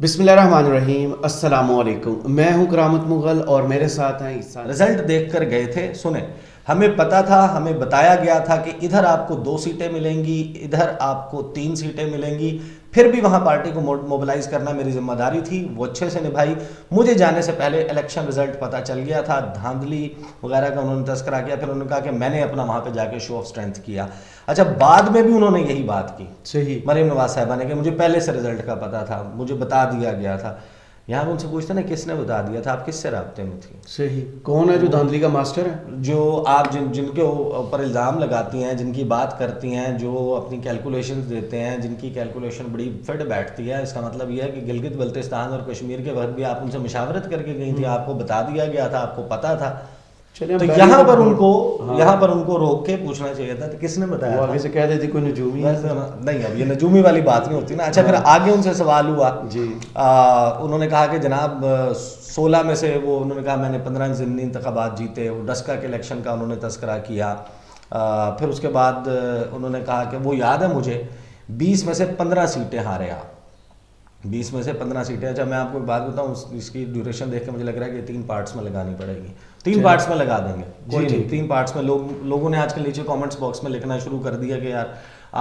بسم اللہ الرحمن الرحیم، السلام علیکم۔ میں ہوں کرامت مغل اور میرے ساتھ ہیں عیسیٰ۔ رزلٹ دیکھ کر گئے تھے، سنیں، ہمیں پتا تھا، ہمیں بتایا گیا تھا کہ ادھر آپ کو 2 سیٹیں ملیں گی، ادھر آپ کو 3 سیٹیں ملیں گی، پھر بھی وہاں پارٹی کو موبلائز کرنا میری ذمہ داری تھی، وہ اچھے سے نبھائی۔ مجھے جانے سے پہلے الیکشن رزلٹ پتہ چل گیا تھا، دھاندلی وغیرہ کا انہوں نے تذکرہ کیا، پھر انہوں نے کہا کہ میں نے اپنا وہاں پہ جا کے شو آف اسٹرینتھ کیا۔ اچھا، بعد میں بھی انہوں نے یہی بات کی، صحیح، مریم نواز صاحبہ نے، کہ مجھے پہلے سے رزلٹ کا پتہ تھا، مجھے بتا دیا گیا تھا۔ یہاں پہ ان سے پوچھتے نا کس نے بتا دیا تھا، آپ کس سے رابطے میں تھی؟ صحیح۔ کون ہے جو دھاندلی کا ماسٹر ہے؟ جو آپ جن کے اوپر الزام لگاتی ہیں، جن کی بات کرتی ہیں، جو اپنی کیلکولیشنز دیتے ہیں، جن کی کیلکولیشن بڑی فٹ بیٹھتی ہے، اس کا مطلب یہ ہے کہ گلگت بلتستان اور کشمیر کے وقت بھی آپ ان سے مشاورت کر کے گئی تھی، آپ کو بتا دیا گیا تھا، آپ کو پتا تھا۔ تو یہاں پر ان کو روک کے پوچھنا چاہیے تھا کہ کس نے بتایا؟ آگے سے کہہ دیتی کوئی نجومی نہیں، اب یہ نجومی والی بات نہیں ہوتی نا۔ اچھا، پھر آگے ان سے سوال ہوا جی، انہوں نے کہا کہ جناب 16 میں سے وہ انہوں نے کہا میں نے 15 ضمنی انتخابات جیتے، وہ ڈسکا کے الیکشن کا انہوں نے تذکرہ کیا۔ پھر اس کے بعد انہوں نے کہا کہ وہ یاد ہے مجھے 20 میں سے 15 سیٹیں ہارے آپ، 20 میں سے 15 سیٹیں۔ اچھا، میں آپ کو ایک بات بتاؤں، اس کی ڈیوریشن دیکھ کے مجھے لگ رہا ہے کہ 3 پارٹس میں لگانی پڑے گی، 3 پارٹس میں لگا دیں گے، کوئی نہیں، 3 پارٹس میں۔ لوگوں نے آج کل نیچے کامنٹس باکس میں لکھنا شروع کر دیا کہ یار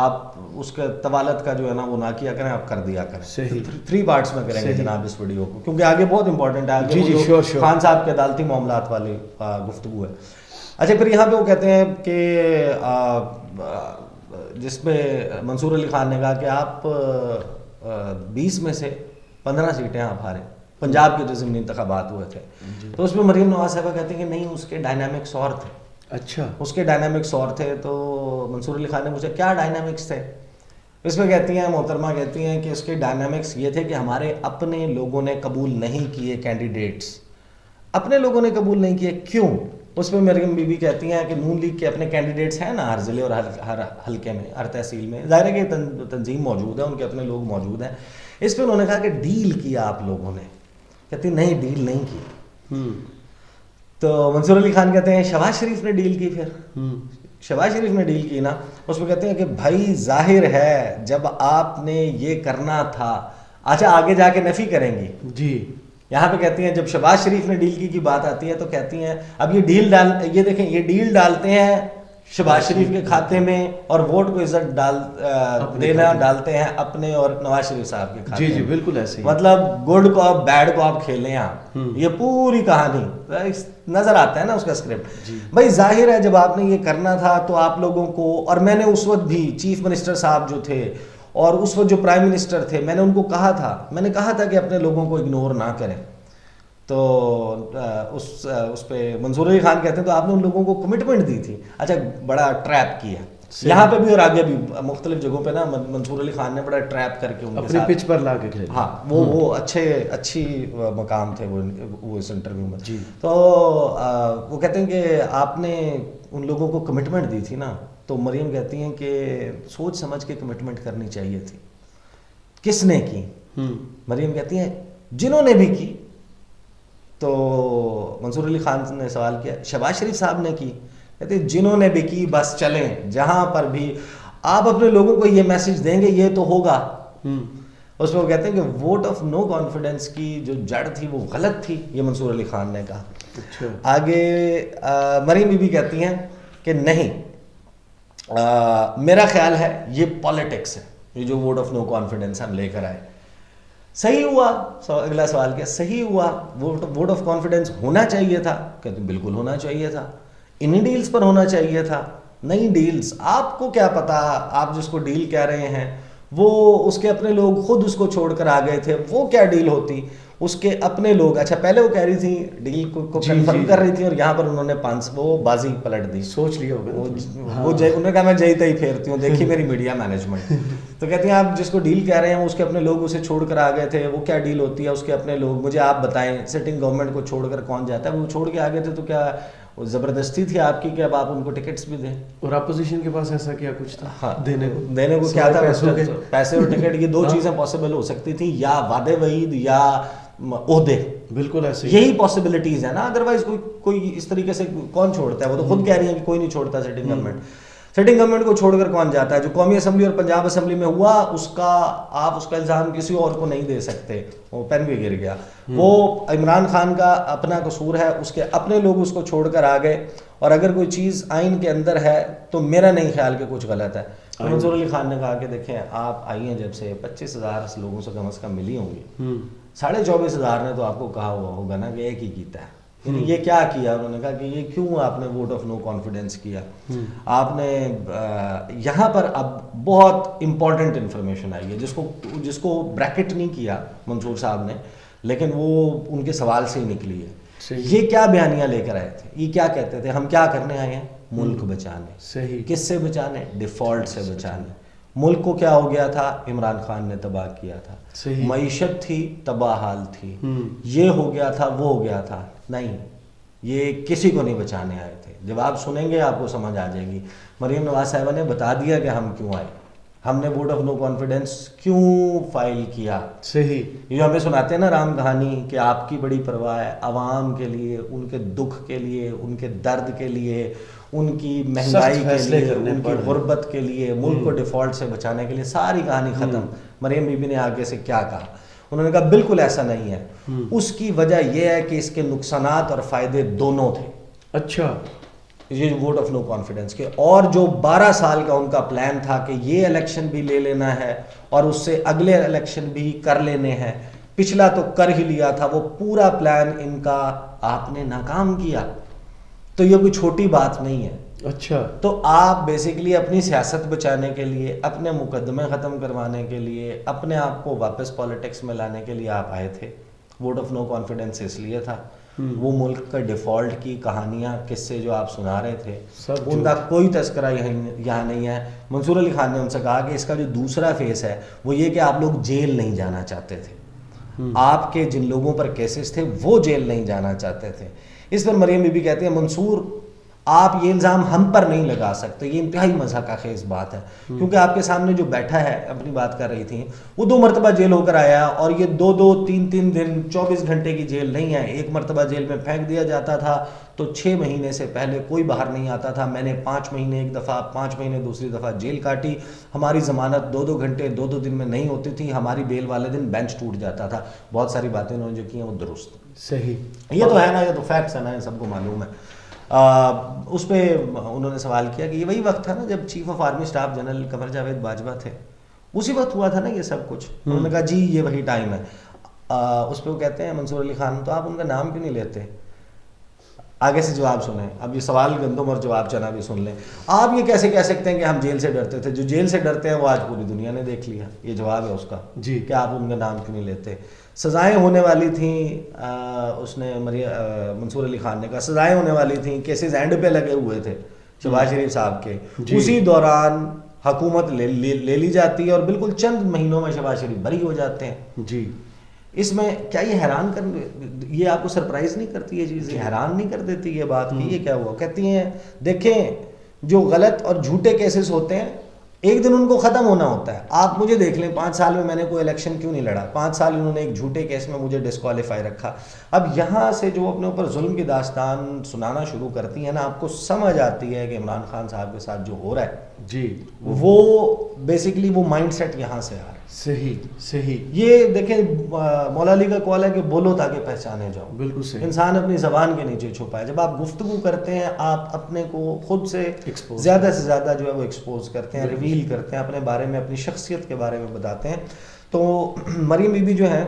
آپ اس کا طوالت کا جو ہے نا وہ نہ کیا کریں، آپ کر دیا کریں۔ صحیح، 3 پارٹس میں کریں گے جناب اس ویڈیو کو، کیونکہ آگے بہت امپورٹنٹ ہے، آگے خان صاحب کے عدالتی معاملات والی گفتگو ہے۔ اچھا، پھر یہاں پہ وہ کہتے ہیں کہ جس پہ منصور علی خان نے کہا کہ آپ 20 میں سے 15 سیٹیں آپ ہارے، پنجاب کے جو ضمنی انتخابات ہوئے تھے، تو اس میں مریم نواز صاحبہ کہتے ہیں کہ نہیں، اس کے ڈائنامکس اور تھے۔ اچھا، اس کے ڈائنامکس اور تھے۔ تو منصور علی خان نے پوچھا کیا ڈائنامکس تھے؟ اس میں کہتی ہیں محترمہ، کہتی ہیں کہ اس کے ڈائنامکس یہ تھے کہ ہمارے اپنے لوگوں نے قبول نہیں کیے کینڈیڈیٹس، اپنے لوگوں نے قبول نہیں کیے، کیوں؟ اس میں مریم بی بی کہتی ہیں کہ نون لیگ کے اپنے کینڈیڈیٹس ہیں نا ہر ضلع اور ہر حلقے میں، ہر تحصیل میں، ظاہر ہے کہ تنظیم موجود ہے، ان کے اپنے لوگ موجود ہیں۔ اس پہ انہوں نے کہا کہ ڈیل کیا آپ لوگوں نے، کہتی نہیں، ڈیل نہیں کی۔ تو منصور علی خان کہتے ہیں شہباز شریف نے ڈیل کی، پھر شہباز شریف نے ڈیل کی نا۔ اس میں کہتے ہیں کہ بھائی ظاہر ہے جب آپ نے یہ کرنا تھا۔ اچھا، آگے جا کے نفی کریں گی جی، یہاں پہ کہتی ہیں جب شہباز شریف نے ڈیل کی بات آتی ہے تو کہتی ہیں اب یہ دیکھیں، یہ ڈیل ڈالتے ہیں شہباز شریف کے کھاتے میں اور ووٹ کو عزت ڈالتے ہیں اپنے اور نواز شریف صاحب کے کھاتے میں۔ جی جی، بالکل ایسے ہی، مطلب گڈ کو آپ بیڈ کو آپ کھیلیں آپ، یہ پوری کہانی نظر آتا ہے نا اس کا اسکرپٹ۔ بھائی ظاہر ہے جب آپ نے یہ کرنا تھا تو آپ لوگوں کو، اور میں نے اس وقت بھی چیف منسٹر صاحب جو تھے اور اس وقت جو پرائم منسٹر تھے، میں نے ان کو کہا تھا کہ اپنے لوگوں کو اگنور نہ کریں۔ تو اس پہ منصور علی خان کہتے ہیں تو آپ نے ان لوگوں کو کمٹمنٹ دی تھی۔ اچھا، بڑا ٹریپ کیا یہاں پہ بھی اور آگے بھی مختلف جگہوں پہ نا، منصور علی خان نے بڑا ٹریپ کر کے ان کے ساتھ پچ پر لا کے کھیلا۔ ہاں، وہ اچھی مقام تھے وہ اس انٹرویو میں جی۔ تو وہ کہتے ہیں کہ آپ نے ان لوگوں کو کمٹمنٹ دی تھی نا، تو مریم کہتی ہیں کہ سوچ سمجھ کے کمٹمنٹ کرنی چاہیے تھی۔ کس نے کی؟ مریم کہتی ہیں جنہوں نے بھی کی۔ تو منصور علی خان نے سوال کیا شہباز شریف صاحب نے کی؟ کہتے ہیں جنہوں نے بھی کی بس چلیں، جہاں پر بھی آپ اپنے لوگوں کو یہ میسج دیں گے یہ تو ہوگا۔ اس میں وہ کہتے ہیں کہ ووٹ آف نو کانفیڈنس کی جو جڑ تھی وہ غلط تھی، یہ منصور علی خان نے کہا۔ اچھا، آگے مریم بی بی کہتی ہیں کہ نہیں، میرا خیال ہے یہ پالیٹکس ہے، یہ جو ووٹ آف نو کانفیڈنس ہم لے کر آئے۔ صحیح ہوا؟ اگلا سوال کیا صحیح ہوا؟ ووٹ آف کانفیڈنس ہونا چاہیے تھا؟ کہتے ہیں بالکل ہونا چاہیے تھا۔ انہی ڈیلز پر ہونا چاہیے تھا؟ نہیں، ڈیلز آپ کو کیا پتا، آپ جس کو ڈیل کہہ رہے ہیں وہ اس کے اپنے لوگ خود اس کو چھوڑ کر آ گئے تھے، وہ کیا ڈیل ہوتی؟ اس کے اپنے لوگ، اچھا پہلے وہ کہہ رہی تھی ڈیل کو کنفرم کر رہی تھی، اور یہاں پر انہوں نے وہ بازی پلٹ دی، سوچ لیا ہوگا وہ انہوں نے کہا میں جئی تئی پھیرتی ہوں، دیکھی میری میڈیا مینجمنٹ۔ تو کہتی ہیں آپ جس کو ڈیل کہہ رہے ہیں اس کے اپنے لوگ اسے چھوڑ کر آ گئے تھے، وہ کیا ڈیل ہوتی ہے؟ اس کے اپنے لوگ، مجھے آپ بتائیں سٹنگ گورنمنٹ کو چھوڑ کر کون جاتا ہے؟ وہ چھوڑ کے آ گئے تھے تو کیا زبردستی تھی آپ کی کہ اب آپ ان کو ٹکٹس بھی دیں؟ اور اپوزیشن کے پاس ایسا کیا کچھ تھا؟ ہاں، دینے کو کیا تھا؟ پیسے اور ٹکٹ، یہ 2 چیزیں پاسبل ہو سکتی تھیں، یا وعدے وعید یا عہدے، بالکل ایسے یہی پاسبلٹیز ہیں نا، ادروائز کوئی اس طریقے سے کون چھوڑتا ہے؟ وہ تو خود کہہ رہی ہیں کہ کوئی نہیں چھوڑتا سٹنگ گورنمنٹ۔ سٹنگ گورنمنٹ کو چھوڑ کر کون جاتا ہے؟ جو قومی اسمبلی اور پنجاب اسمبلی میں ہوا اس کا آپ اس کا الزام کسی اور کو نہیں دے سکتے. وہ پین بھی گر گیا. وہ عمران خان کا اپنا قصور ہے, اس کے اپنے لوگ اس کو چھوڑ کر آ گئے, اور اگر کوئی چیز آئین کے اندر ہے تو میرا نہیں خیال کہ کچھ غلط ہے. منصور علی خان نے کہا کہ دیکھیں آپ آئی ہیں جب سے 25,000 لوگوں سے کم از کم ملی ہوں گی, 24,500 نے تو آپ کو کہا ہوا ہوگا نا کہ ایک ہی کیتا ہے, یعنی یہ کیا کیا؟ انہوں نے کہا کہ یہ کیوں آپ نے ووٹ آف نو کانفیڈنس کیا؟ آپ نے یہاں پر اب بہت امپورٹنٹ انفارمیشن آئی ہے جس کو بریکٹ نہیں کیا منصور صاحب نے, لیکن وہ ان کے سوال سے ہی نکلی ہے. یہ کیا بیانیاں لے کر آئے تھے؟ یہ کیا کہتے تھے؟ ہم کیا کرنے آئے ہیں؟ ملک بچانے. صحیح. کس سے بچانے؟ ڈیفالٹ سے بچانے. ملک کو کیا ہو گیا تھا؟ عمران خان نے تباہ کیا تھا. معیشت تھی, تباہ حال تھی, یہ ہو گیا تھا, وہ ہو گیا تھا. نہیں, یہ کسی کو نہیں بچانے آئے تھے. جب آپ سنیں گے آپ کو سمجھ آ جائے گی. مریم نواز صاحبہ نے بتا دیا کہ ہم کیوں آئے, ہم نے ووٹ آف نو کانفیڈنس کیوں فائل کیا. صحیح. یہ ہمیں سناتے ہیں نا رام کہانی کہ آپ کی بڑی پرواہ ہے عوام کے لیے, ان کے دکھ کے لیے, ان کے درد کے لیے, ان کی مہنگائی کے لیے, ان کی غربت کے لیے, ملک کو ڈیفالٹ سے بچانے کے لیے. ساری کہانی ختم. مریم بی بی نے آگے سے کیا کہا؟ انہوں نے کہا بالکل ایسا نہیں ہے. اس کی وجہ یہ ہے کہ اس کے نقصانات اور فائدے دونوں تھے. اچھا. یہ ووٹ آف نو کانفیڈنس کے, اور جو 12 سال کا ان کا پلان تھا کہ یہ الیکشن بھی لے لینا ہے اور اس سے اگلے الیکشن بھی کر لینے ہیں, پچھلا تو کر ہی لیا تھا, وہ پورا پلان ان کا آپ نے ناکام کیا. تو یہ کوئی چھوٹی بات نہیں ہے. اچھا. تو آپ بیسیکلی اپنی سیاست بچانے کے لیے, اپنے مقدمے ختم کروانے کے لیے, اپنے آپ کو واپس پالیٹکس میں لانے کے لیے آپ آئے تھے. ووٹ آف نو کانفیڈنس اس لیے تھا. وہ ملک کا ڈیفالٹ کی کہانیاں, قصے جو آپ سنا رہے تھے, ان کا کوئی تذکرہ یہاں نہیں ہے. منصور علی خان نے ان سے کہا کہ اس کا جو دوسرا فیس ہے وہ یہ کہ آپ لوگ جیل نہیں جانا چاہتے تھے. آپ کے جن لوگوں پر کیسز تھے وہ جیل نہیں جانا چاہتے تھے. اس پر مریم بی بی کہتے ہیں منصور آپ یہ الزام ہم پر نہیں لگا سکتے, یہ انتہائی مضحکہ خیز بات ہے, کیونکہ آپ کے سامنے جو بیٹھا ہے, اپنی بات کر رہی تھی, وہ 2 مرتبہ جیل ہو کر آیا, اور یہ 2 3 دن 24 گھنٹے کی جیل نہیں ہے. ایک مرتبہ جیل میں پھینک دیا جاتا تھا تو 6 مہینے سے پہلے کوئی باہر نہیں آتا تھا. میں نے 5 مہینے ایک دفعہ, 5 مہینے دوسری دفعہ جیل کاٹی. ہماری ضمانت 2 گھنٹے 2 دن میں نہیں ہوتی تھی, ہماری بیل والے دن بینچ ٹوٹ جاتا تھا. بہت ساری باتیں انہوں نے جو کی ہیں وہ درست. صحیح. یہ تو ہے نا, یہ تو فیکٹس ہے نا, یہ سب کو معلوم ہے. اس پہ انہوں نے سوال کیا کہ یہ وہی وقت تھا نا جب chief of army staff general Qamar Javed Bajwa تھے, اسی وقت ہوا تھا نا یہ سب کچھ. انہوں نے کہا جی یہ وہی ٹائم ہے. اس پہ وہ کہتے ہیں منصور علی خان, تو آپ ان کا نام کیوں نہیں لیتے؟ آگے سے جواب سنیں. اب یہ سوال گندم اور جواب چنا بھی سن لیں. آپ یہ کیسے کہہ سکتے ہیں کہ ہم جیل سے ڈرتے تھے؟ جو جیل سے ڈرتے ہیں وہ آج پوری دنیا نے دیکھ لیا. یہ جواب ہے اس کا جی, کہ آپ ان کا نام کیوں نہیں لیتے. سزائیں ہونے والی تھیں, اس نے منصور علی خان نے کہا سزائیں ہونے والی تھیں, کیسز اینڈ پہ لگے ہوئے تھے شہباز شریف صاحب کے. اسی دوران حکومت لے لی جاتی ہے اور بالکل چند مہینوں میں شہباز شریف بری ہو جاتے ہیں. جی. اس میں کیا یہ حیران یہ آپ کو سرپرائز نہیں کرتی یہ چیز؟ حیران نہیں کر دیتی یہ بات کہ یہ کیا ہوا؟ کہتی ہیں دیکھیں جو غلط اور جھوٹے کیسز ہوتے ہیں ایک دن ان کو ختم ہونا ہوتا ہے. آپ مجھے دیکھ لیں 5 سال میں نے کوئی الیکشن کیوں نہیں لڑا, 5 سال انہوں نے ایک جھوٹے کیس میں مجھے ڈسکوالیفائی رکھا. اب یہاں سے جو اپنے اوپر ظلم کی داستان سنانا شروع کرتی ہیں نا, آپ کو سمجھ آتی ہے کہ عمران خان صاحب کے ساتھ جو ہو رہا ہے جی وہ بیسیکلی وہ مائنڈ سیٹ یہاں سے آ رہا ہے. صحیح صحیح. یہ دیکھیں مولا علی کا قول ہے کہ بولو تاکہ پہچانے جاؤ. بالکل صحیح. انسان اپنی زبان کے نیچے چھپا ہے. جب آپ گفتگو کرتے ہیں آپ اپنے کو خود سے زیادہ سے زیادہ جو ہے وہ ایکسپوز کرتے ہیں, ریویل کرتے ہیں, اپنے بارے میں اپنی شخصیت کے بارے میں بتاتے ہیں. تو مریم بی بی جو ہیں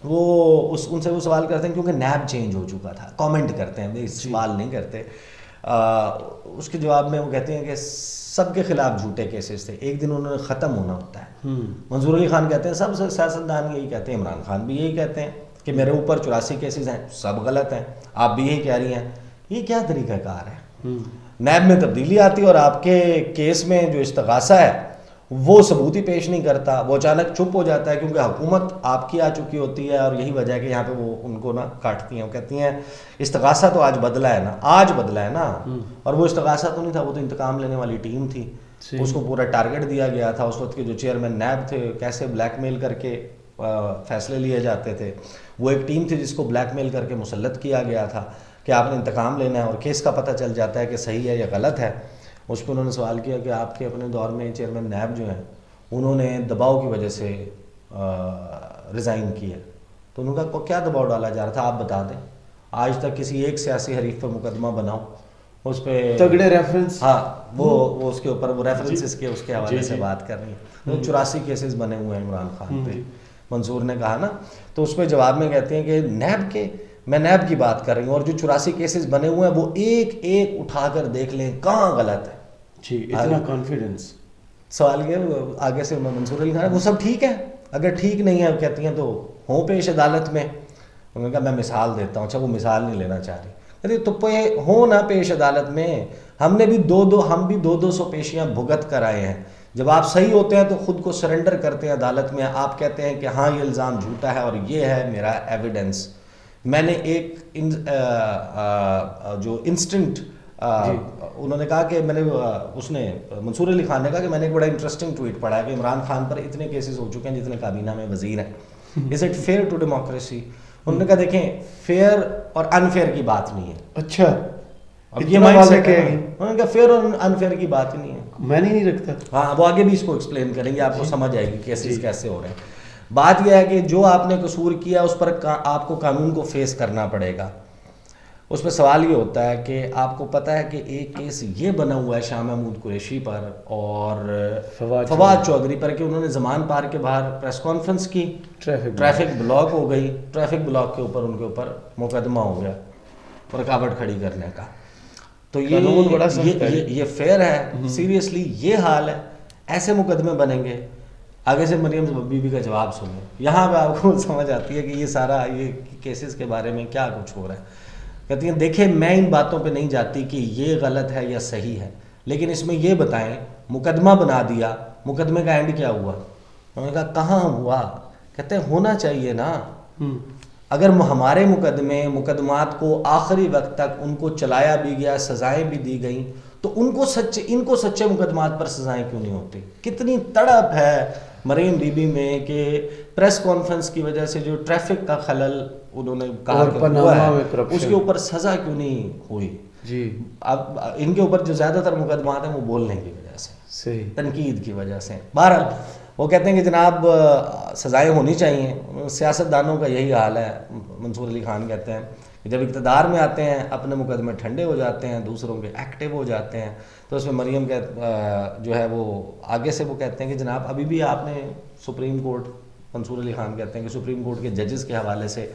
وہ ان سے وہ سوال کرتے ہیں کیونکہ نیب چینج ہو چکا تھا, کامنٹ کرتے ہیں, سوال نہیں کرتے. اس کے جواب میں وہ کہتے ہیں کہ سب کے خلاف جھوٹے کیسز تھے, ایک دن انہوں نے ختم ہونا ہوتا ہے. منصور علی خان کہتے ہیں سب سیاستدان یہی کہتے ہیں, عمران خان بھی یہی کہتے ہیں کہ میرے اوپر 84 کیسز ہیں, سب غلط ہیں, آپ بھی یہی کہہ رہی ہیں. یہ کیا طریقہ کار ہے؟ نیب میں تبدیلی آتی ہے اور آپ کے کیس میں جو استغاثہ ہے وہ ثبوت ہی پیش نہیں کرتا, وہ اچانک چپ ہو جاتا ہے کیونکہ حکومت آپ کی آ چکی ہوتی ہے, اور یہی وجہ ہے کہ یہاں پہ وہ ان کو نا کاٹتی ہیں. وہ کہتی ہیں استغاثہ تو آج بدلا ہے نا, آج بدلا ہے نا, اور وہ استغاثہ تو نہیں تھا, وہ تو انتقام لینے والی ٹیم تھی. اس کو پورا ٹارگٹ دیا گیا تھا. اس وقت کے جو چیئرمین نیب تھے کیسے بلیک میل کر کے فیصلے لیے جاتے تھے, وہ ایک ٹیم تھی جس کو بلیک میل کر کے مسلط کیا گیا تھا کہ آپ نے انتقام لینا ہے, اور کیس کا پتہ چل جاتا ہے کہ صحیح ہے یا غلط ہے. اس پہ انہوں نے سوال کیا کہ آپ کے اپنے دور میں چیئرمین نیب جو ہیں انہوں نے دباؤ کی وجہ سے ریزائن کیا، تو انہوں نے کہا کیا دباؤ ڈالا جا رہا تھا آپ بتا دیں، آج تک کسی ایک سیاسی حریف پر مقدمہ بناؤ اس پہ تگڑے ریفرنس، ہاں وہ اس کے اوپر وہ ریفرنسز کے اس کے حوالے سے بات کر رہی ہیں. 84 کیسز بنے ہوئے ہیں عمران خان پہ، منصور نے کہا نا، تو اس پہ جواب میں کہتے ہیں کہ نیب کے، میں نیب کی بات کر رہی ہوں، اور جو 84 کیسز بنے ہوئے ہیں وہ ایک ایک اٹھا کر دیکھ لیں کہاں غلط ہے. جی اتنا کانفیڈنس. سوال یہ آگے سے منصور علی خان وہ سب ٹھیک ہے، اگر ٹھیک نہیں ہے کہتی ہیں تو ہوں پیش عدالت میں. انہوں نے کہا میں مثال دیتا ہوں. اچھا وہ مثال نہیں لینا چاہ رہی. کہتے تو ہوں نا پیش عدالت میں، ہم بھی دو سو پیشیاں بھگت کر آئے ہیں. جب آپ صحیح ہوتے ہیں تو خود کو سرنڈر کرتے ہیں عدالت میں، آپ کہتے ہیں کہ ہاں یہ الزام جھوٹا ہے اور یہ ہے میرا ایویڈنس. میں نے ایک جو انسٹنٹ انہوں نے کہا کہ میں نے اس نے منصور علی خان نے کہا کہ میں نے ایک بڑا انٹرسٹنگ ٹویٹ پڑھا ہے کہ عمران خان پر اتنے کیسز ہو چکے ہیں جتنے کابینہ میں وزیر ہیں. Is it fair to democracy? انہوں نے کہا دیکھیں فیئر اور انفیئر کی بات نہیں ہے. اچھا اب یہ مائنڈ سیٹ ہے. انہوں نے کہا فیئر اور انفیئر کی بات ہی نہیں ہے. میں نہیں رکھتا. ہاں وہ آگے بھی اس کو ایکسپلین کریں گے، آپ کو سمجھ آئے گی کیسز کیسے ہو رہے ہیں. بات یہ ہے کہ جو آپ نے قصور کیا اس پر آپ کو قانون کو فیس کرنا پڑے گا. اس پہ سوال یہ ہوتا ہے کہ آپ کو پتہ ہے کہ ایک کیس یہ بنا ہوا ہے شاہ محمود قریشی پر اور فواد چودھری پر کہ انہوں نے زمان پارک کے باہر پریس کانفرنس کی، ٹریفک بلاک ہو گئی، ٹریفک بلاک کے اوپر ان کے اوپر مقدمہ ہو گیا رکاوٹ کھڑی کرنے کا. تو یہ فیئر ہے؟ سیریسلی یہ حال ہے؟ ایسے مقدمے بنیں گے؟ آگے سے مریم بی بی کا جواب سنیں، یہاں پہ آپ کو سمجھ آتی ہے کہ یہ سارا یہ کیسز کے بارے میں کیا کچھ ہو رہا ہے. کہتی ہیں دیکھیں میں ان باتوں پہ نہیں جاتی کہ یہ غلط ہے یا صحیح ہے، لیکن اس میں یہ بتائیں مقدمہ بنا دیا، مقدمے کا اینڈ کیا ہوا؟ انہوں نے کہا کہاں ہوا؟ کہتے ہیں ہونا چاہیے نا. اگر ہمارے مقدمات کو آخری وقت تک ان کو چلایا بھی گیا، سزائیں بھی دی گئیں، تو ان کو سچے مقدمات پر سزائیں کیوں نہیں ہوتی؟ کتنی تڑپ ہے مریم بی بی میں کہ پریس کانفرنس کی وجہ سے جو ٹریفک کا خلل انہوں نے کہا کہ ہوا ہے اس کے اوپر سزا کیوں نہیں ہوئی؟ جی اب ان کے اوپر جو زیادہ تر مقدمات ہیں وہ بولنے کی وجہ سے، صحیح تنقید کی وجہ سے. بہرحال وہ کہتے ہیں کہ جناب سزائیں ہونی چاہیے. سیاست دانوں کا یہی حال ہے. منصور علی خان کہتے ہیں کہ جب اقتدار میں آتے ہیں اپنے مقدمے ٹھنڈے ہو جاتے ہیں، دوسروں کے ایکٹیو ہو جاتے ہیں. تو اس میں مریم جو ہے وہ آگے سے وہ کہتے ہیں کہ جناب ابھی بھی آپ نے سپریم کورٹ، منصور علی خان کہتے ہیں کہ سپریم کورٹ کے ججز کے حوالے سے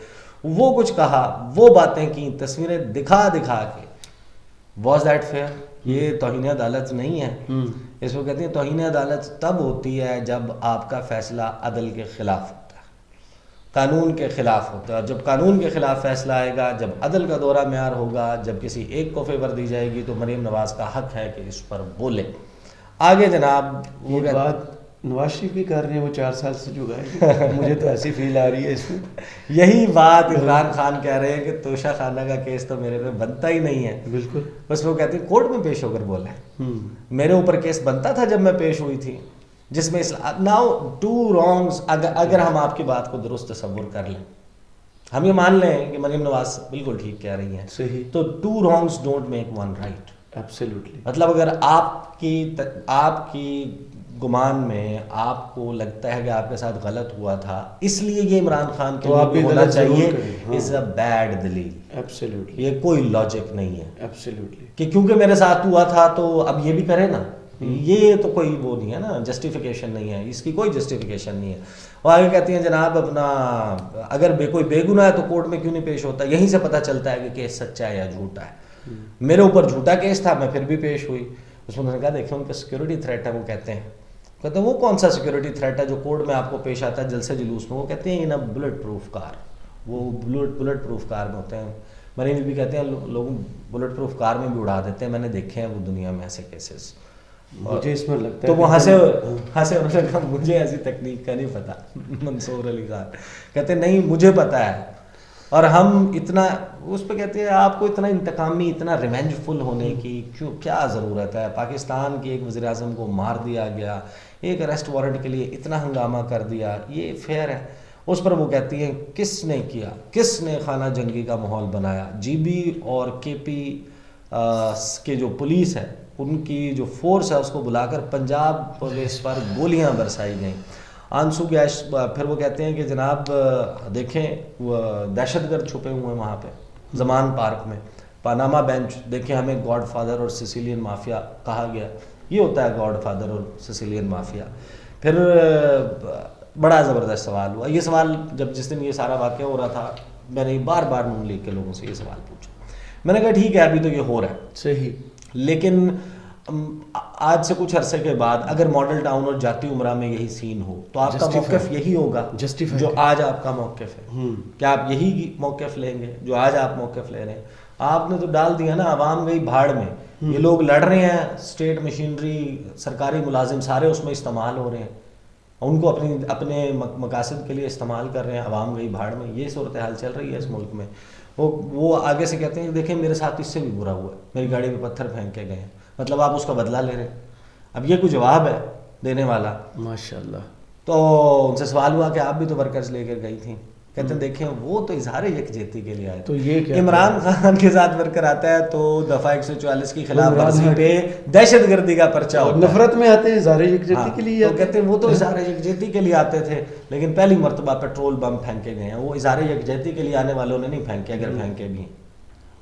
وہ کچھ کہا، وہ باتیں کی، تصویریں دکھا کے. Was that fear? یہ توہین عدالت نہیں ہے. اس کو کہتے ہیں توہین عدالت تب ہوتی ہے جب آپ کا فیصلہ عدل کے خلاف ہوتا ہے، قانون کے خلاف ہوتا ہے. جب قانون کے خلاف فیصلہ آئے گا، جب عدل کا دورہ معیار ہوگا، جب کسی ایک کو فیور دی جائے گی تو مریم نواز کا حق ہے کہ اس پر بولے. آگے جناب یہ بات نواز شریف بھی کر رہے ہیں، وہ 4 سال سے جو ہے مجھے تو ایسی فیل آ رہی ہے اس میں. یہی بات عمران خان کہہ رہے ہیں کہ توشہ خانہ کا کیس تو میرے پہ بنتا ہی نہیں ہے. بالکل. بس وہ کہتے ہیں کورٹ میں پیش ہو کر بولا ہے. میرے اوپر کیس بنتا تھا جب میں پیش ہوئی تھی، جس میں ناؤ ٹو رانگز. اگر ہم آپ کی بات کو درست تصور کر لیں، ہم یہ مان لیں کہ مریم نواز بالکل ٹھیک کہہ رہی ہیں، صحیح، تو 2 wrongs don't make 1 right. Absolutely. مطلب اگر آپ کی گمان میں آپ کو لگتا ہے کہ آپ کے ساتھ غلط ہوا تھا اس لیے یہ عمران خان کے لیے بھی ہونا چاہیے، از اے بیڈ دلیل. ایبسلیوٹلی. یہ کوئی لاجک نہیں ہے. ایبسلیوٹلی. کہ کیونکہ میرے ساتھ ہوا تھا تو اب یہ بھی کرے نا، یہ تو کوئی وہ نہیں ہے نا، جسٹیفیکیشن نہیں ہے، اس کی کوئی جسٹیفیکیشن نہیں ہے. اور آگے کہتی ہیں جناب اپنا اگر کوئی بے گناہ ہے تو کورٹ میں کیوں نہیں پیش ہوتا؟ یہیں سے پتہ چلتا ہے کہ کیس سچا ہے یا جھوٹا ہے. میرے اوپر جھوٹا کیس تھا، میں پھر بھی پیش ہوئی. اس میں انہوں نے کہا دیکھیں ان کا سیکورٹی تھریٹ ہے. وہ کہتے ہیں وہ کون سا سیکورٹی تھریٹ ہے جو کورٹ میں آپ کو پیش آتا ہے جلسے جلوس میں؟ وہ کہتے ہیں ان بلٹ پروف کار. وہ بلٹ پروف کار میں ہوتے ہیں. مریم بھی کہتے ہیں لوگ بلٹ پروف کار میں بھی اڑا دیتے ہیں، میں نے دیکھے ہیں وہ دنیا میں ایسے کیسز. مجھے اس میں لگتا ہے تو وہ ہنسے انہوں نے کہا مجھے ایسی تکنیک کا نہیں پتا. منصور علی خان کہتے ہیں نہیں مجھے پتا ہے. اور ہم اتنا اس پہ کہتے ہیں آپ کو اتنا انتقامی، اتنا ریونج فل ہونے کی کیا ضرورت ہے؟ پاکستان کے ایک وزیر اعظم کو مار دیا گیا، ایک اریسٹ وارنٹ کے لیے اتنا ہنگامہ کر دیا، یہ فیئر ہے؟ اس پر وہ کہتی ہیں کس نے کیا، کس نے خانہ جنگی کا ماحول بنایا؟ جی بی اور کے پی کے جو پولیس ہے ان کی جو فورس ہے اس کو بلا کر پنجاب پولیس پر گولیاں برسائی گئیں. آنسو گیس. پھر وہ کہتے ہیں کہ جناب دیکھیں وہ دہشت گرد چھپے ہوئے ہیں وہاں پہ زمان پارک میں. پاناما بینچ دیکھیں, ہمیں گاڈ فادر اور سسیلین مافیا کہا گیا. یہ ہوتا ہے گاڈ فادر اور سسیلین مافیا. پھر بڑا زبردست سوال ہوا. یہ سوال جس دن یہ سارا واقعہ ہو رہا تھا میں نے بار بار نون لیگ کے لوگوں سے یہ سوال پوچھا. میں نے کہا ٹھیک ہے ابھی تو یہ ہو رہا ہے صحیح, لیکن آج سے کچھ عرصے کے بعد اگر ماڈل ٹاؤن اور جاتی عمرہ میں یہی سین ہو تو آپ کا موقف یہی ہوگا جو آج آپ کا موقف ہے. کیا آپ یہی موقف لیں گے جو آج آپ موقف لے رہے ہیں؟ آپ نے تو ڈال دیا نا, عوام گئی بھاڑ میں. یہ لوگ لڑ رہے ہیں, اسٹیٹ مشینری سرکاری ملازم سارے اس میں استعمال ہو رہے ہیں, ان کو اپنے مقاصد کے لیے استعمال کر رہے ہیں. عوام گئی بھاڑ میں. یہ صورتحال چل رہی ہے اس ملک میں. وہ آگے سے کہتے ہیں دیکھیں میرے ساتھ اس سے بھی برا ہوا ہے, میری گاڑی پہ پتھر پھینک کے گئے ہیں. مطلب آپ اس کا بدلہ لے رہے ہیں. اب یہ کوئی جواب ہے دینے والا؟ ماشاءاللہ. تو ان سے سوال ہوا کہ آپ بھی تو ورکرز لے کر گئی تھیں. کہتے ہیں دیکھیں وہ تو اظہار یکجہتی کے لیے آئے. تو یہ کیا عمران خان کے ساتھ ورکر آتا ہے تو دفعہ 144 کی خلاف ورزی پہ دہشت گردی کا پرچہ ہوتا ہے. نفرت میں آتے ہیں اظہار یکجہتی کے لیے. تو کہتے ہیں وہ تو اظہار یکجہتی کے لیے آتے تھے لیکن پہلی مرتبہ پیٹرول بم پھینکے گئے ہیں. وہ اظہار یکجہتی کے لیے آنے والوں نے نہیں پھینکے, اگر پھینکے بھی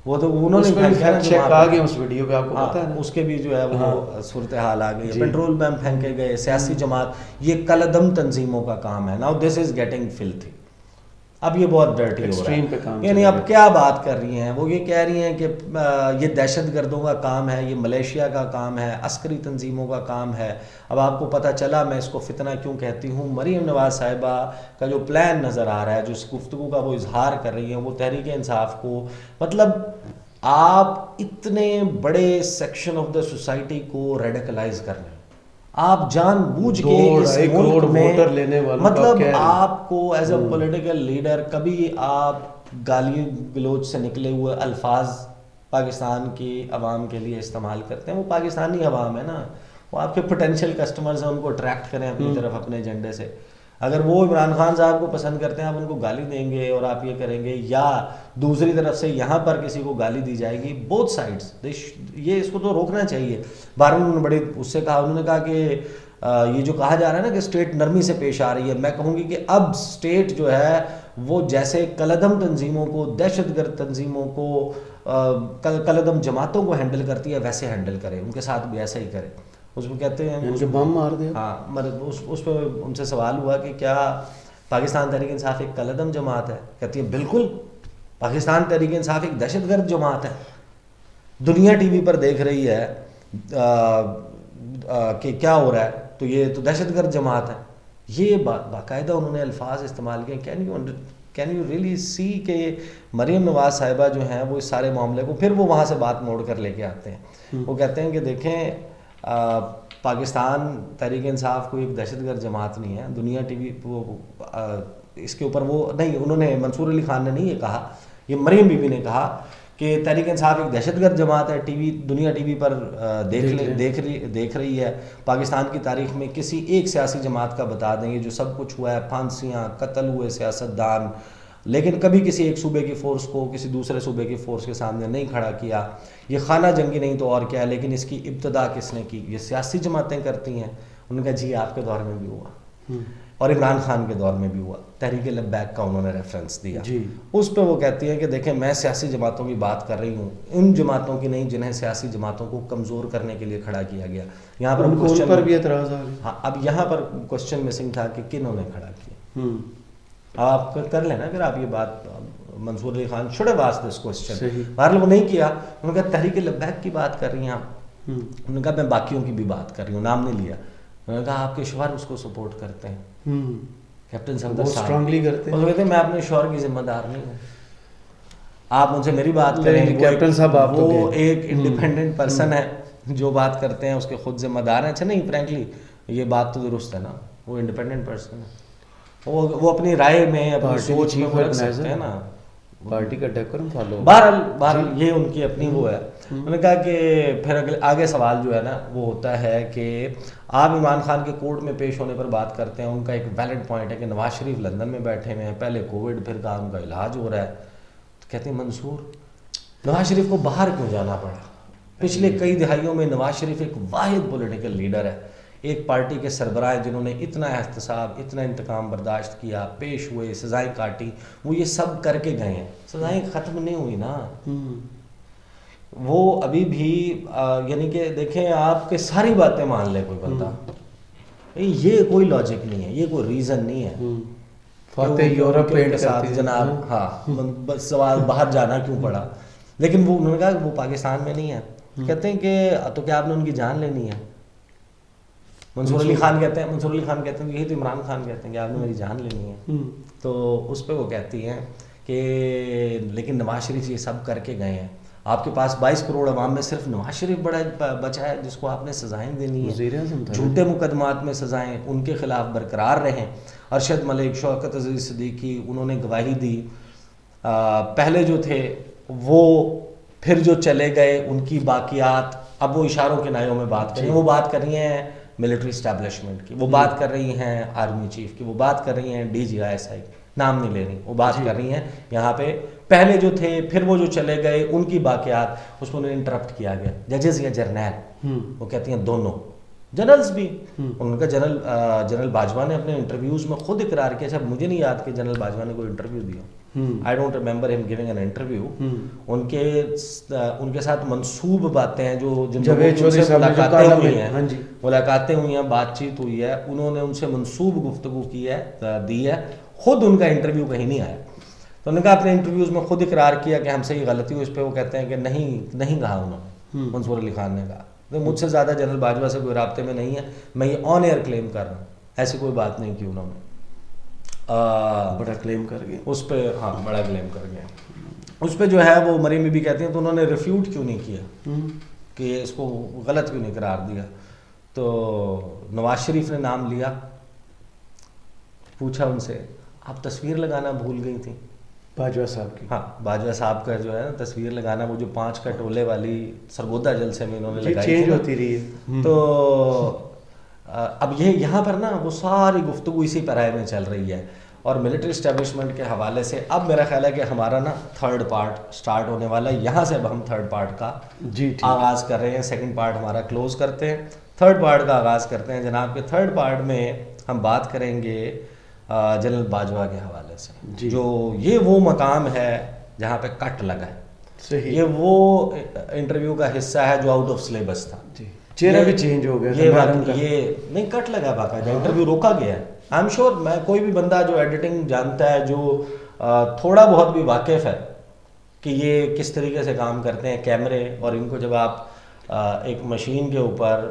وہ تو انہوں نے چیک آ گیا اس ویڈیو پہ, آپ کو پتا ہے اس کے بھی جو ہے وہ صورتحال آ گئی. پیٹرول بم پھینکے گئے, سیاسی جماعت, یہ کلعدم تنظیموں کا کام ہے. Now this is getting فلتھی. اب یہ بہت ڈرٹی ہو رہا ہے. یعنی اب کیا بات کر رہی ہیں وہ؟ یہ کہہ رہی ہیں کہ یہ دہشت گردوں کا کام ہے, یہ ملیشیا کا کام ہے, عسکری تنظیموں کا کام ہے. اب آپ کو پتہ چلا میں اس کو فتنہ کیوں کہتی ہوں. مریم نواز صاحبہ کا جو پلان نظر آ رہا ہے, جو اس گفتگو کا وہ اظہار کر رہی ہیں, وہ تحریک انصاف کو, مطلب آپ اتنے بڑے سیکشن آف دا سوسائٹی کو ریڈیکلائز کر رہے ہیں. آپ جان بوجھ کے اس ملک میں, مطلب آپ کو ایز اے پولیٹیکل لیڈر کبھی آپ گالی گلوچ سے نکلے ہوئے الفاظ پاکستان کی عوام کے لیے استعمال کرتے ہیں. وہ پاکستانی عوام ہے نا, وہ آپ کے پوٹینشیل کسٹمرز ہیں, ان کو اٹریکٹ کریں اپنی طرف اپنے ایجنڈے سے. اگر وہ عمران خان صاحب کو پسند کرتے ہیں آپ ان کو گالی دیں گے اور آپ یہ کریں گے, یا دوسری طرف سے یہاں پر کسی کو گالی دی جائے گی. بوتھ سائڈس, یہ اس کو تو روکنا چاہیے. بارہویں انہوں نے بڑے اس سے کہا, انہوں نے کہا کہ یہ جو کہا جا رہا ہے نا کہ اسٹیٹ نرمی سے پیش آ رہی ہے, میں کہوں گی کہ اب اسٹیٹ جو ہے وہ جیسے کلعدم تنظیموں کو, دہشت گرد تنظیموں کو, کلعدم جماعتوں کو ہینڈل کرتی ہے ویسے ہینڈل کرے, ان کے ساتھ بھی ایسا ہی کرے. اس میں کہتے ہیں بم مار دیا. ہاں, اس پہ ان سے سوال ہوا کہ کیا پاکستان تحریک انصاف ایک کلعدم جماعت ہے؟ کہتی ہے بالکل, پاکستان تحریک انصاف ایک دہشت گرد جماعت ہے. دنیا ٹی وی پر دیکھ رہی ہے کہ کیا ہو رہا ہے, تو یہ تو دہشت گرد جماعت ہے. یہ باقاعدہ انہوں نے الفاظ استعمال کیے. کین یو ریئلی سی کہ مریم نواز صاحبہ جو ہیں وہ اس سارے معاملے کو پھر وہ وہاں سے بات موڑ کر لے کے آتے ہیں. وہ کہتے ہیں کہ دیکھیں پاکستان تحریک انصاف کوئی ایک دہشت گرد جماعت نہیں ہے. دنیا ٹی وی اس کے اوپر وہ نہیں, انہوں نے, منصور علی خان نے نہیں یہ کہا, یہ مریم بی بی نے کہا کہ تحریک انصاف ایک دہشت گرد جماعت ہے. دنیا ٹی وی پر دیکھ رہی ہے. پاکستان کی تاریخ میں کسی ایک سیاسی جماعت کا بتا دیں گے جو سب کچھ ہوا ہے, پھانسیاں, قتل ہوئے سیاستدان, لیکن کبھی کسی ایک صوبے کی فورس کو کسی دوسرے صوبے کی فورس کے سامنے نہیں کھڑا کیا. یہ خانہ جنگی نہیں تو اور کیا ہے, لیکن اس کی ابتدا کس نے کی؟ یہ سیاسی جماعتیں کرتی ہیں. انہوں نے کہا جی آپ کے دور میں بھی ہوا اور عمران خان کے دور میں بھی ہوا. تحریک لبیک کا انہوں نے ریفرنس دیا. اس پہ وہ کہتی ہیں کہ دیکھیں میں سیاسی جماعتوں کی بات کر رہی ہوں, ان جماعتوں کی نہیں جنہیں سیاسی جماعتوں کو کمزور کرنے کے لیے کھڑا کیا گیا. یہاں پر ان پر بھی اعتراض آ گیا. ہاں, اب یہاں پر کوشچن مسنگ تھا کہ کنہوں نے کھڑا کیا. آپ کر لیں نا اگر آپ یہ بات, Mansoor Ali Khan should have asked this question. بہرحال وہ نہیں کیا. انہوں نے کہا تحریک لبیک کی بات کر رہی ہیں آپ؟ انہوں نے کہا میں باقیوں کی بھی بات کر رہی ہوں, نام نہیں لیا. انہوں نے کہا آپ کے شوہر اس کو سپورٹ کرتے ہیں, کیپٹن صفدر صاحب اسٹرانگلی کرتے ہیں. وہ کہتے ہیں میں اپنے شوہر کی ذمہ دار نہیں ہوں, آپ ان سے میری بات کریں. کیپٹن صاحب وہ ایک انڈیپینڈنٹ پرسن ہے, جو بات کرتے ہیں اس کے خود ذمہ دار ہیں. اچھا نہیں, فرینکلی یہ بات تو درست ہے نا, وہ انڈیپینڈنٹ پرسن ہے, وہ اپنی رائے میں اپنی سوچ میں وہ رکھ سکتے ہیں نا, پارٹی کا ڈیکورم فالو. بہرحال یہ ان کی اپنی وہ ہے. انہوں نے کہا کہ پھر آگے سوال جو ہے نا وہ ہوتا ہے کہ آپ عمران خان کے کورٹ میں پیش ہونے پر بات کرتے ہیں. ان کا ایک ویلڈ پوائنٹ ہے کہ نواز شریف لندن میں بیٹھے ہوئے ہیں, پہلے کووڈ, پھر کہا ان کا علاج ہو رہا ہے. تو کہتے ہیں منصور نواز شریف کو باہر کیوں جانا پڑا؟ پچھلے کئی دہائیوں میں نواز شریف ایک واحد پولیٹیکل لیڈر ہے، ایک پارٹی کے سربراہ ہیں جنہوں نے اتنا احتساب، اتنا انتقام برداشت کیا، پیش ہوئے، سزائیں کاٹی، وہ یہ سب کر کے گئے ہیں. سزائیں ختم نہیں ہوئی نا، وہ ابھی بھی یعنی کہ دیکھیں آپ کے ساری باتیں مان لے کوئی بندہ، یہ کوئی لاجک نہیں ہے، یہ کوئی ریزن نہیں ہے. فاتح یورپ کے ساتھ جناب، ہاں بس سوال باہر جانا کیوں پڑا، لیکن وہ انہوں نے کہا کہ وہ پاکستان میں نہیں ہے. کہتے ہیں کہ تو کیا آپ نے ان کی جان لینی ہے؟ منصور علی خان کہتے ہیں یہی تو عمران خان کہتے ہیں کہ آپ نے میری جان لینی ہے. تو اس پہ وہ کہتی ہیں کہ لیکن نواز شریف یہ سب کر کے گئے ہیں، آپ کے پاس 22 کروڑ عوام میں صرف نواز شریف بڑا بچا ہے جس کو آپ نے سزائیں دینی ہیں. جھوٹے مقدمات میں سزائیں ان کے خلاف برقرار رہیں. ارشد ملک، شوکت عزیز صدیقی، انہوں نے گواہی دی. پہلے جو تھے وہ پھر جو چلے گئے ان کی باقیات، اب وہ اشاروں کے نائیوں میں بات کر رہی ہیں. وہ بات کر رہی ہیں ملٹری اسٹیبلشمنٹ کی، وہ بات کر رہی ہیں آرمی چیف کی، وہ بات کر رہی ہیں DGI کی، نام نہیں لے رہی، وہ بات کر رہی ہیں یہاں پہ پہلے جو تھے پھر وہ جو چلے گئے ان کی باقیات. اس میں انہیں انٹرپٹ کیا گیا، ججز یا جرنیل، وہ کہتی ہیں دونوں، جنرلز بھی. ان کا جنرل باجوہ نے اپنے انٹرویوز میں خود اقرار کیا. اچھا مجھے نہیں یاد کہ جنرل باجوہ نے کوئی انٹرویو دیا، I don't remember him giving an interview. ان کے ساتھ منسوب باتیں ہیں جو ملاقاتیں ہوئی ہیں، بات چیت ہوئی ہے، انہوں نے ان سے منسوب گفتگو کی ہے، دی ہے. خود ان کا انٹرویو کہیں نہیں آیا. تو انہوں نے کہا اپنے انٹرویوز میں خود اقرار کیا کہ ہم سے یہ غلطی ہوئی. اس پہ وہ کہتے ہیں کہ نہیں کہا انہوں نے، منصور علی خان نے کہا. تو مجھ سے زیادہ جنرل باجوہ سے کوئی رابطے میں نہیں ہے، میں یہ آن ایئر کلیم کر رہا ہوں، ایسی کوئی بات نہیں کی انہوں نے. بڑا کلیم کر گئے اس پہ، ہاں بڑا کلیم کر گئے. اس پہ جو ہے وہ مریم بی بی کہتی ہیں تو انہوں نے ریفیوٹ کیوں نہیں کیا کہ اس کو غلط کیوں نہیں قرار دیا. تو نواز شریف نے نام لیا، پوچھا ان سے آپ تصویر لگانا بھول گئی تھیں باجوہ صاحب کی. ہاں باجوہ صاحب کا جو ہے نا تصویر لگانا، وہ جو 5 کا ٹولے والی سرگودا جلسے میں انہوں نے لگائی چینج ہوتی رہی ہے. تو اب یہ یہاں پر نا وہ ساری گفتگو اسی پیرائے میں چل رہی ہے. اور ملٹری اسٹیبلشمنٹ کے حوالے سے اب میرا خیال ہے کہ ہمارا نا 3rd پارٹ سٹارٹ ہونے والا ہے. یہاں سے اب ہم 3rd پارٹ کا آغاز کر رہے ہیں. 2nd پارٹ ہمارا کلوز کرتے ہیں، 3rd پارٹ کا آغاز کرتے ہیں جناب. کے 3rd پارٹ میں ہم بات کریں گے جنرل باجوہ کے حوالے سے، جو یہ وہ مقام ہے جہاں پہ کٹ لگا ہے. یہ وہ انٹرویو کا حصہ ہے جو آؤٹ آف سلیبس تھا. چہرہ بھی چینج ہو گیا، یہ نہیں کٹ لگا باقاعدہ، انٹرویو روکا گیا ہے. آئی ایم شیور میں کوئی بھی بندہ جو ایڈیٹنگ جانتا ہے، جو تھوڑا بہت بھی واقف ہے کہ یہ کس طریقے سے کام کرتے ہیں کیمرے، اور ان کو جب آپ ایک مشین کے اوپر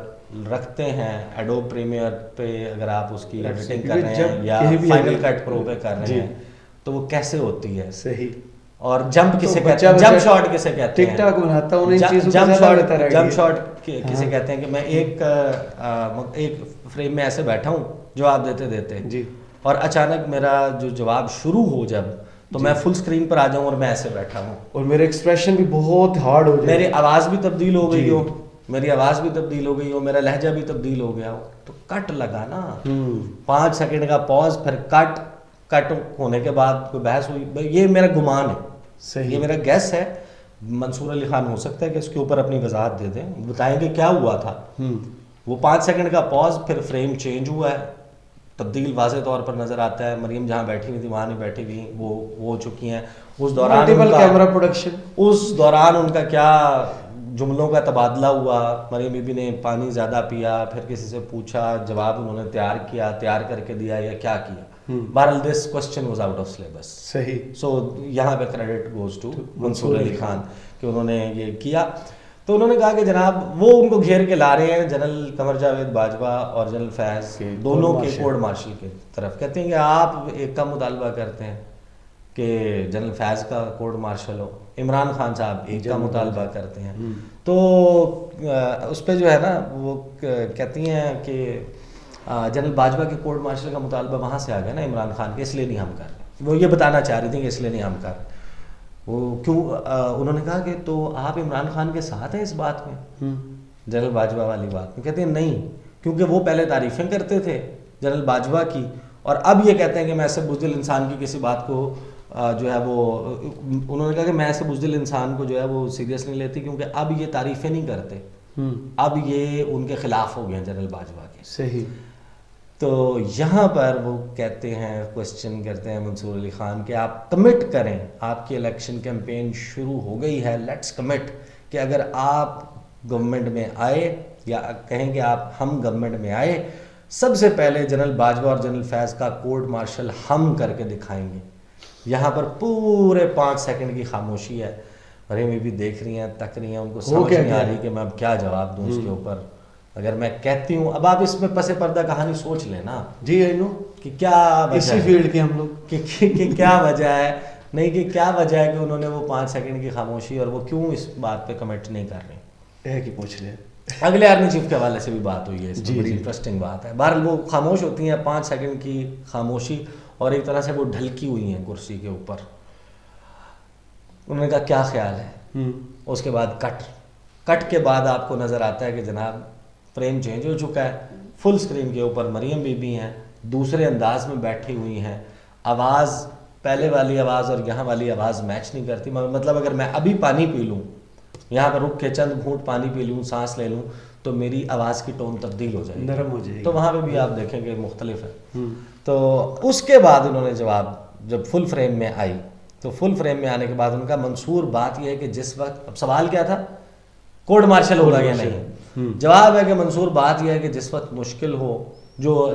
رکھتے ہیں، ایڈوب پریمیئر پہ اگر آپ اس کی ایڈیٹنگ کر رہے ہیں یا فائنل کٹ پرو پہ کر رہے ہیں تو وہ کیسے ہوتی ہے. صحیح. اور جمپ کسے کہتے ہیں، جمپ شاٹ کسے کہتے ہیں، ٹک ٹاک بناتا ہوں جمپ شاٹ کسے کہتے ہیں کہ میں ایک فریم میں ایسے بیٹھا ہوں جواب دیتے جی، اور اچانک میرا جو جواب شروع ہو جب تو میں فل اسکرین پر آ جاؤں اور میں ایسے بیٹھا ہوں اور میرے ایکسپریشن بھی بہت ہارڈ ہو جائے، میری آواز بھی تبدیل ہو گئی ہو، میرا لہجہ بھی تبدیل ہو گیا ہو. تو کٹ لگا نا، 5 سیکنڈ کا پاز، پھر کٹ ہونے کے بعد کوئی بحث ہوئی. یہ میرا گمان ہے، یہ میرا گیس ہے. منصور علی خان ہو سکتا ہے کہ اس کے اوپر اپنی وضاحت دے دیں، بتائیں کہ کیا ہوا تھا. وہ 5 سیکنڈ کا پاز، پھر فریم چینج ہوا ہے، تبدیل واضح طور پر نظر آتا ہے. مریم جہاں بیٹھی ہوئی تھی وہاں نہیں بیٹھی ہوئی، وہ ہو چکی ہیں. اس دوران ان کا کیا جملوں کا تبادلہ ہوا. مریم بی بی نے پانی زیادہ پیا، پھر کسی سے پوچھا، جواب انہوں نے تیار کر کے دیا یا کیا کیا. بہرحال this question was out of syllabus. صحیح. سو یہاں پہ credit goes to Mansoor Ali Khan کہ انہوں نے یہ کیا. تو انہوں نے کہا کہ جناب وہ ان کو گھیر کے لا رہے ہیں جنرل قمر جاوید باجوہ اور جنرل فیض دونوں کے کورٹ مارشل کی طرف. کہتے ہیں کہ آپ ایک کا مطالبہ کرتے ہیں کہ جنرل فیض کا کورٹ مارشل ہو، عمران خان صاحب ایک کا مطالبہ کرتے ہیں. تو اس پہ جو ہے نا وہ کہتی ہیں کہ جنرل باجوہ کے کورٹ مارشل کا مطالبہ وہاں سے آ گیا نا عمران خان کے، اس لیے نہیں ہم کر رہے. وہ یہ بتانا چاہ رہی تھیں کہ اس لیے نہیں ہم کر رہے. وہ کیوں؟ انہوں نے کہا کہ تو آپ عمران خان کے ساتھ ہیں اس بات میں، جنرل باجوہ والی بات میں. کہتے ہیں نہیں، کیونکہ وہ پہلے تعریفیں کرتے تھے جنرل باجوہ کی، اور اب یہ کہتے ہیں کہ میں ایسے بزدل انسان کی کسی بات کو جو ہے وہ انہوں نے کہا کہ میں ایسے بزدل انسان کو جو ہے وہ سیریس نہیں لیتی کیونکہ اب یہ تعریفیں نہیں کرتے, اب یہ ان کے خلاف ہو گئے ہیں جنرل باجوہ کے. صحیح. تو یہاں پر وہ کہتے ہیں, کوشچن کرتے ہیں منصور علی خان کہ آپ کمٹ کریں, آپ کی الیکشن کیمپین شروع ہو گئی ہے, لیٹس کمٹ کہ اگر آپ گورنمنٹ میں آئے یا کہیں کہ ہم گورنمنٹ میں آئے, سب سے پہلے جنرل باجوہ اور جنرل فیض کا کورٹ مارشل ہم کر کے دکھائیں گے. یہاں پر پورے 5 سیکنڈ کی خاموشی ہے. مریم بھی دیکھ رہی ہیں, تک رہی ہیں, ان کو سمجھ نہیں آ رہی کہ میں اب کیا جواب دوں اس کے اوپر. اگر میں کہتی ہوں, اب آپ اس میں پس پردہ کہانی سوچ لیں نا. جی آئی نو کہ کیا اسی فیلڈ کے ہم لوگ, کہ کیا وجہ ہے, نہیں کہ کیا وجہ ہے کہ انہوں نے وہ 5 سیکنڈ کی خاموشی, اور وہ کیوں اس بات پہ کمنٹ نہیں کر رہے ہیں. کہ پوچھ لیں. اگلے آرمی چیف کے حوالے سے بھی بات ہوئی ہے, اس میں بڑی انٹرسٹنگ بات ہے. بہرحال وہ خاموش ہوتی ہیں, 5 سیکنڈ کی خاموشی, اور ایک طرح سے وہ ڈھلکی ہوئی ہیں کرسی کے اوپر. انہوں نے کہا کیا خیال ہے. اس کے بعد کٹ کے بعد آپ کو نظر آتا ہے کہ جناب فریم چینج ہو چکا ہے. فل اسکرین کے اوپر مریم بی بی ہیں, دوسرے انداز میں بیٹھی ہوئی ہیں. آواز, پہلے والی آواز اور یہاں والی آواز میچ نہیں کرتی. مطلب اگر میں ابھی پانی پی لوں, یہاں پر رک کے چند گھونٹ پانی پی لوں, سانس لے لوں, تو میری آواز کی ٹون تبدیل ہو جائے گی, نرم ہو جائے گی. تو وہاں پہ بھی آپ دیکھیں کہ مختلف ہے. تو اس کے بعد انہوں نے جواب, جب فل فریم میں آئی, تو فل فریم میں آنے کے بعد ان کا منصور بات یہ ہے کہ جس وقت, اب سوال کیا تھا, کورٹ مارشل ہوگا یا نہیں. جواب ہے کہ منصور بات یہ ہے کہ جس وقت مشکل ہو,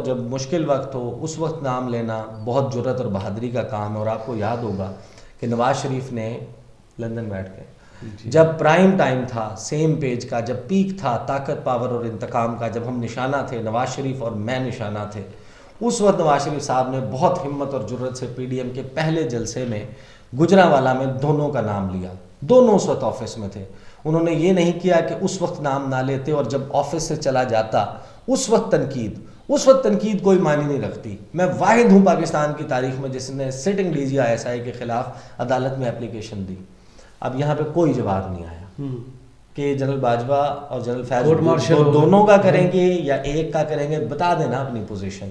جب مشکل وقت ہو, اس وقت نام لینا بہت جرت اور بہادری کا کام ہے. اور آپ کو یاد ہوگا کہ نواز شریف نے لندن بیٹھ کے, جب پرائم ٹائم تھا سیم پیج کا, جب پیک تھا طاقت, پاور اور انتقام کا, جب ہم نشانہ تھے, نواز شریف اور میں نشانہ تھے, اس وقت نواز شریف صاحب نے بہت ہمت اور جرت سے پی ڈی ایم کے پہلے جلسے میں گجرانوالہ میں دونوں کا نام لیا. دونوں اس وقت آفس میں تھے. انہوں نے یہ نہیں کیا کہ اس وقت نام نہ لیتے اور جب آفس سے چلا جاتا اس وقت تنقید کوئی معنی نہیں رکھتی. میں واحد ہوں پاکستان کی تاریخ میں جس نے sitting D G I S I کے خلاف عدالت میں اپلیکیشن دی. اب یہاں پہ کوئی جواب نہیں آیا کہ جنرل باجوہ اور جنرل فیض دونوں کا کریں گے یا ایک کا کریں گے. بتا دینا اپنی پوزیشن.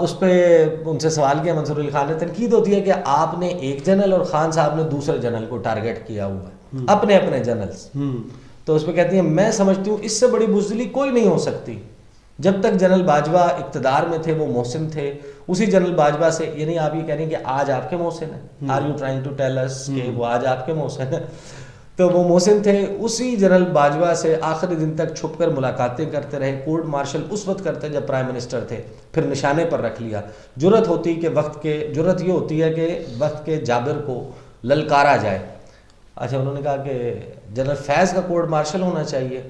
اس پہ ان سے سوال کیا منصور علی خان نے, تنقید ہوتی ہے کہ آپ نے ایک جنرل اور خان صاحب نے دوسرے جنرل کو ٹارگٹ کیا ہوا ہے, اپنے جنرلز. تو اس پہ کہتی ہیں میں سمجھتی ہوں اس سے بڑی بزدلی کوئی نہیں ہو سکتی. جب تک جنرل باجوہ اقتدار میں تھے وہ محسن تھے, اسی جنرل باجوہ سے, یعنی آپ یہ کہہ رہے ہیں کہ آج آپ کے محسن ہیں, are you trying to tell us کہ وہ آج آپ کے محسن ہیں, تو وہ محسن تھے. اسی جنرل باجوہ سے آخری دن تک چھپ کر ملاقاتیں کرتے رہے. کورٹ مارشل اس وقت کرتے جب پرائم منسٹر تھے, پھر نشانے پر رکھ لیا. جرت یہ ہوتی ہے کہ وقت کے جابر کو للکارا جائے. اچھا, انہوں نے کہا کہ جنرل فیض کا کورٹ مارشل ہونا چاہیے.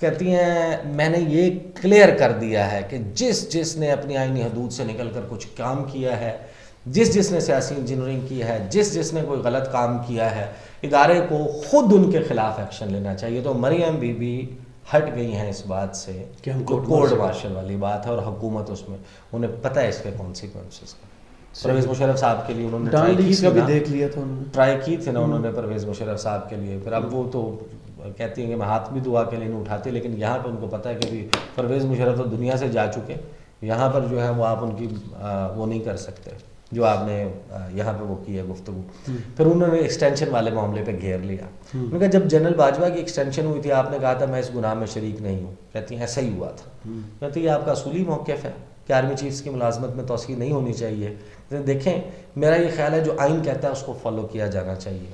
کہتی ہیں میں نے یہ کلیئر کر دیا ہے کہ جس نے اپنی آئینی حدود سے نکل کر کچھ کام کیا ہے, جس نے سیاسی انجینئرنگ کی ہے, جس نے کوئی غلط کام کیا ہے, ادارے کو خود ان کے خلاف ایکشن لینا چاہیے. تو مریم بی بی ہٹ گئی ہیں اس بات سے کہ ہم کورٹ مارشل والی بات ہے, اور حکومت اس میں انہیں پتہ ہے اس کے کانسیکوینسز کا. پرویز مشرف صاحب کے لیے انہوں نے ٹرائی کی تھی نا انہوں نے پرویز مشرف صاحب کے لیے. پھر اب وہ تو کہتی ہیں کہ میں ہاتھ بھی دعا کے لیے نہیں اٹھاتی, لیکن یہاں پہ ان کو پتہ ہے کہ بھی پرویز مشرف تو دنیا سے جا چکے, یہاں پر جو ہے وہ آپ ان کی وہ نہیں کر سکتے جو آپ نے یہاں پہ وہ کی ہے گفتگو. پھر انہوں نے ایکسٹینشن والے معاملے پہ گھیر لیا. انہوں نے کہا جب جنرل باجوہ کی ایکسٹینشن ہوئی تھی آپ نے کہا تھا میں اس گناہ میں شریک نہیں ہوں. کہتی ہیں ایسا ہی ہوا تھا. کہتی یہ آپ کا اصولی موقف ہے کہ آرمی چیفز کی ملازمت میں توسیع نہیں ہونی چاہیے. دیکھیں میرا یہ خیال ہے جو آئین کہتا ہے اس کو فالو کیا جانا چاہیے.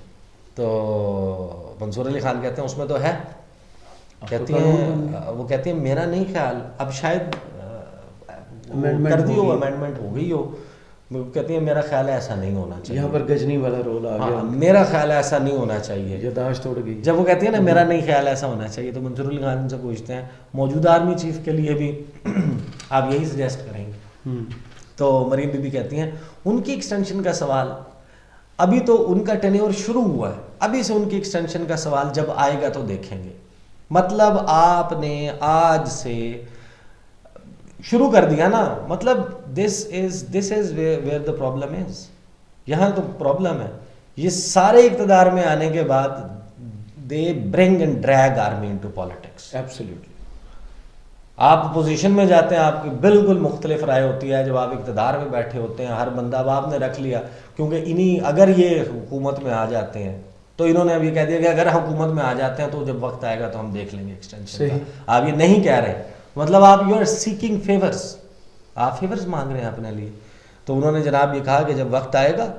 تو منصور علی خان کہتے ہیں اس میں تو ہے. کہتی ہیں وہ کہتی ہیں میرا نہیں خیال, اب شاید کر دی ہو, امینڈمنٹ ہو گئی ہو. کہتی ہیں میرا خیال ہے ایسا نہیں ہونا چاہیے. یہاں پر گجنی والا رول آ گیا. میرا خیال ہے ایسا نہیں ہونا چاہیے. یادداشت توڑ گئی. جب وہ کہتی ہے نا میرا نہیں خیال ایسا ہونا چاہیے, تو منصور علی خان سے پوچھتے ہیں موجودہ آرمی چیف کے لیے بھی آپ یہی سجیسٹ کریں گے. تو مریم بی بی کہتی ہیں ان کی ایکسٹینشن کا سوال ابھی تو ان کا ٹینیور شروع ہوا ہے, ابھی سے ان کی ایکسٹینشن کا سوال جب آئے گا تو دیکھیں گے. مطلب آپ نے آج سے شروع کر دیا نا, مطلب دس is where the problem is. یہاں تو پرابلم ہے. یہ سارے اقتدار میں آنے کے بعد they bring and drag army into politics. Absolutely. آپ اپوزیشن میں جاتے ہیں آپ کی بالکل مختلف رائے ہوتی ہے. جب آپ اقتدار میں بیٹھے ہوتے ہیں ہر بندہ اب آپ نے رکھ لیا کیونکہ انہیں اگر یہ حکومت میں آ جاتے ہیں تو انہوں نے اب یہ کہہ دیا کہ اگر حکومت میں آ جاتے ہیں تو جب وقت آئے گا تو ہم دیکھ لیں گے ایکسٹینشن کا. آپ یہ نہیں کہہ رہے, مطلب آپ یو آر سیکنگ فیورز, آپ فیورز مانگ رہے ہیں اپنے لیے. تو انہوں نے جناب یہ کہا کہ جب وقت آئے گا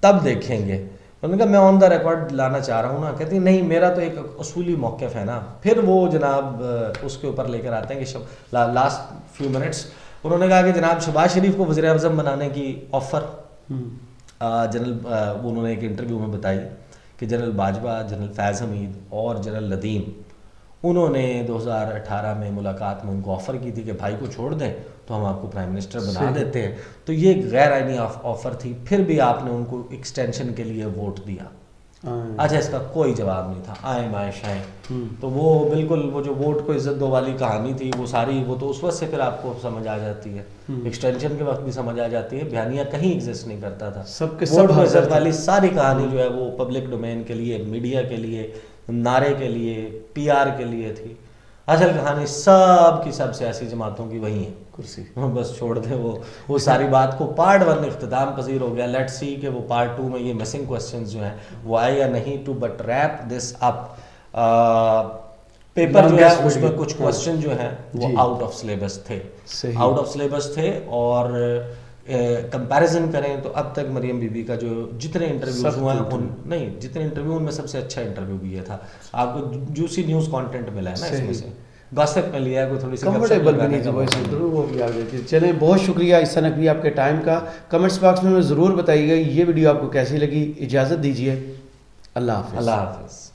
تب دیکھیں گے. انہوں نے کہا میں آن دا ریکارڈ لانا چاہ رہا ہوں نا. کہتی نہیں میرا تو ایک اصولی موقف ہے نا. پھر وہ جناب اس کے اوپر لے کر آتے ہیں کہ لاسٹ فیو منٹس انہوں نے کہا کہ جناب شہباز شریف کو وزیر اعظم بنانے کی آفر جنرل انہوں نے ایک انٹرویو میں بتائی کہ جنرل باجوہ, جنرل فیض حمید اور جنرل ندیم انہوں نے 2018 میں ملاقات میں ان کو آفر کی تھی کہ بھائی کو چھوڑ دیں تو ہم آپ کو پرائم منسٹر بنا دیتے ہیں. تو یہ غیر آئینی آفر تھی, پھر بھی آپ نے ان کو ایکسٹینشن کے لیے ووٹ دیا. اچھا اس کا کوئی جواب نہیں تھا, آئیں بائیں شائیں. تو وہ بالکل وہ جو ووٹ کو عزت دو والی کہانی تھی وہ ساری, وہ تو اس وقت سے پھر آپ کو سمجھ آ جاتی ہے, ایکسٹینشن کے وقت بھی سمجھ آ جاتی ہے. بیانیہ کہیں ایگزسٹ نہیں کرتا تھا, سب کے ووٹ سب کو عزت والی ساری کہانی جو ہے وہ پبلک ڈومین کے لیے, میڈیا کے لیے, نعرے کے لیے, پی آر کے لیے تھی. اصل کہانی سب کی سب سیاسی جماعتوں کی وہی ہے, کرسی بس چھوڑ دیں وہ ساری بات کو. پارٹ 1 اختتام پذیر ہو گیا. لیٹ سی کہ وہ پارٹ 2 میں یہ مسنگ کوسچنز جو ہیں وہ آئے یا نہیں. To but wrap this up, paper جو ہے اس میں کچھ کوسچن جو ہیں وہ آؤٹ آف سلیبس تھے, آؤٹ آف سلیبس تھے. اور کمپیریزن کریں تو اب تک مریم بی بی کا جو جتنے انٹرویوز ہوئے ہیں جتنے انٹرویو ان میں سب سے اچھا انٹرویو بھی یہ تھا. آپ کو جوسی نیوز کانٹینٹ ملا ہے نا اس میں سے, گاسپ میں لیا ہے, کوئی تھوڑی سی کمفرٹیبل بھی نہیں تھی وہ بھی آ گئی تھی. چلیں بہت شکریہ عیسیٰ نقوی آپ کے ٹائم کا. کمنٹس باکس میں ضرور بتائیے گا یہ ویڈیو آپ کو کیسی لگی. اجازت دیجیے, اللہ حافظ. اللہ حافظ.